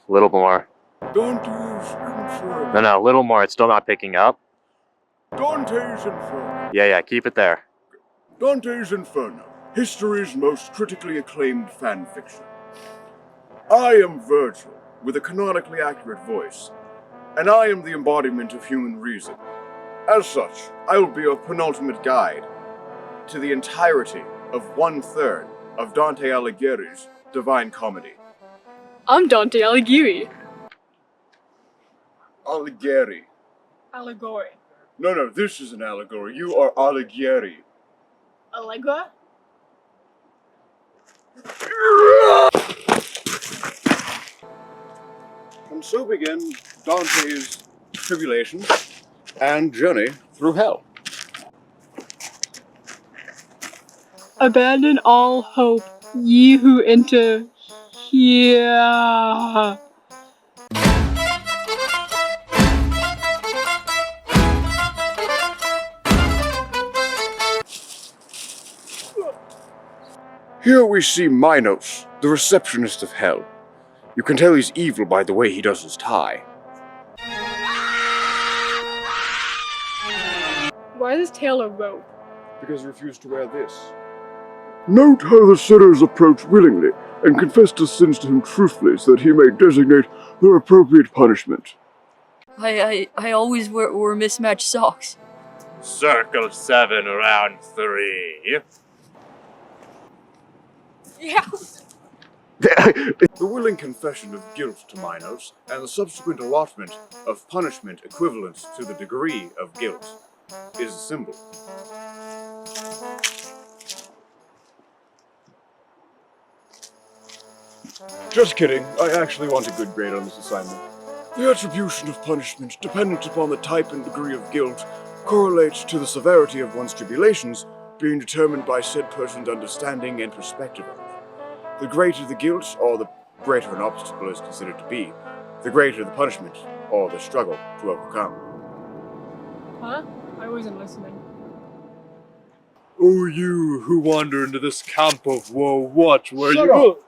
A little more. Dante's Inferno. No, a little more. It's still not picking up. Dante's Inferno. Yeah, keep it there. Dante's Inferno, history's most critically acclaimed fan fiction. I am Virgil, with a canonically accurate voice, and I am the embodiment of human reason. As such, I will be your penultimate guide to the entirety of 1/3 of Dante Alighieri's Divine Comedy. I'm Dante Alighieri. Alighieri. Allegory. No, this is an allegory. You are Alighieri. Allegra? And so begin Dante's tribulations and journey through hell. Abandon all hope, ye who enter here. Here we see Minos, the receptionist of hell. You can tell he's evil by the way he does his tie. Why is his tail a rope? Because he refused to wear this. Note how the sinners approach willingly and confess their sins to him truthfully so that he may designate their appropriate punishment. I always wore mismatched socks. Circle 7 around 3. Yeah. The willing confession of guilt to Minos and the subsequent allotment of punishment equivalent to the degree of guilt is a symbol. Just kidding, I actually want a good grade on this assignment. The attribution of punishment, dependent upon the type and degree of guilt, correlates to the severity of one's tribulations being determined by said person's understanding and perspective of it. The greater the guilt, or the greater an obstacle is considered to be, the greater the punishment, or the struggle to overcome. Huh? I wasn't listening. Oh, you who wander into this camp of woe, watch where Shut you up. go.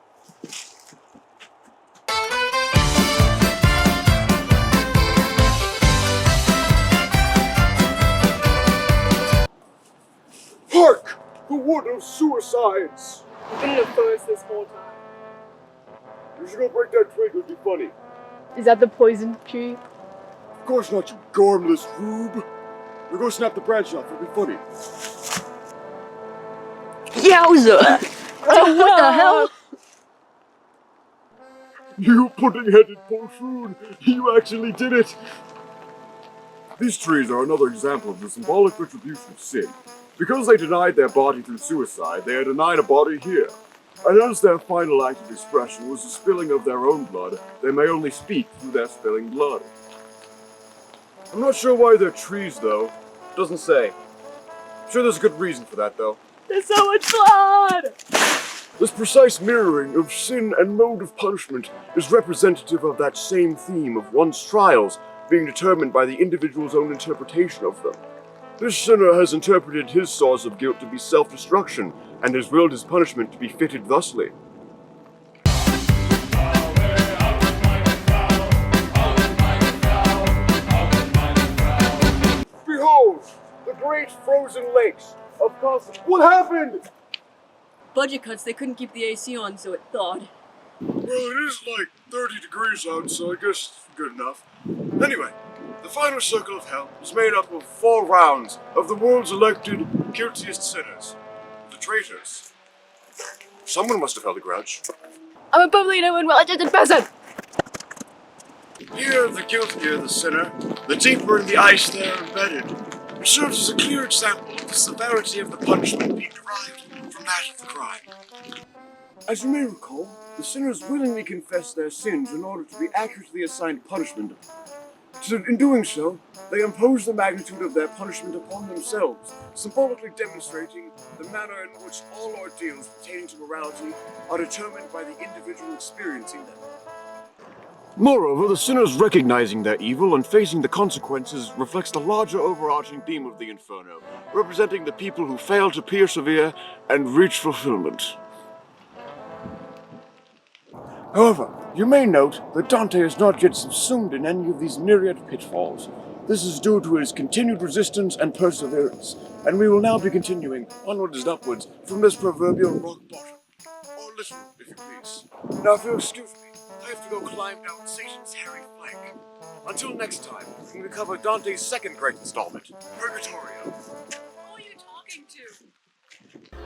Hark! The wood of suicides! You've been in the forest this whole time. You should go break that twig, it'll be funny. Is that the poison tree? Of course not, you gormless rube. Now go snap the branch off, it'll be funny. Yowza! Dude, what the hell? You pudding-headed poltroon! You actually did it! These trees are another example of the symbolic retribution of sin. Because they denied their body through suicide, they are denied a body here. And as their final act of expression was the spilling of their own blood, they may only speak through their spilling blood. I'm not sure why they're trees, though. Doesn't say. I'm sure there's a good reason for that, though. There's so much blood! This precise mirroring of sin and mode of punishment is representative of that same theme of one's trials being determined by the individual's own interpretation of them. This sinner has interpreted his source of guilt to be self-destruction, and has willed his punishment to be fitted thusly. Behold, the great frozen lakes of Costa. What happened? Budget cuts, they couldn't keep the AC on, so it thawed. Well, it is like 30 degrees out, so I guess it's good enough. Anyway, the final circle of hell is made up of 4 rounds of the world's elected guiltiest sinners, the traitors. Someone must have held a grudge. I'm a bubbly and well-adjusted person! Here, the guiltier the sinner, the deeper in the ice they are embedded. It serves as a clear example of the severity of the punishment being derived from that of the crime. As you may recall, the sinners willingly confess their sins in order to be accurately assigned punishment. In doing so, they impose the magnitude of their punishment upon themselves, symbolically demonstrating the manner in which all ordeals pertaining to morality are determined by the individual experiencing them. Moreover, the sinners recognizing their evil and facing the consequences reflects the larger overarching theme of the Inferno, representing the people who fail to persevere and reach fulfillment. However, you may note that Dante is not yet subsumed in any of these myriad pitfalls. This is due to his continued resistance and perseverance, and we will now be continuing onwards and upwards from this proverbial rock bottom. Or literal, if you please. Now, if you'll excuse me, I have to go climb down Satan's hairy flank. Until next time, when we cover Dante's second great installment, Purgatorio. Who are you talking to?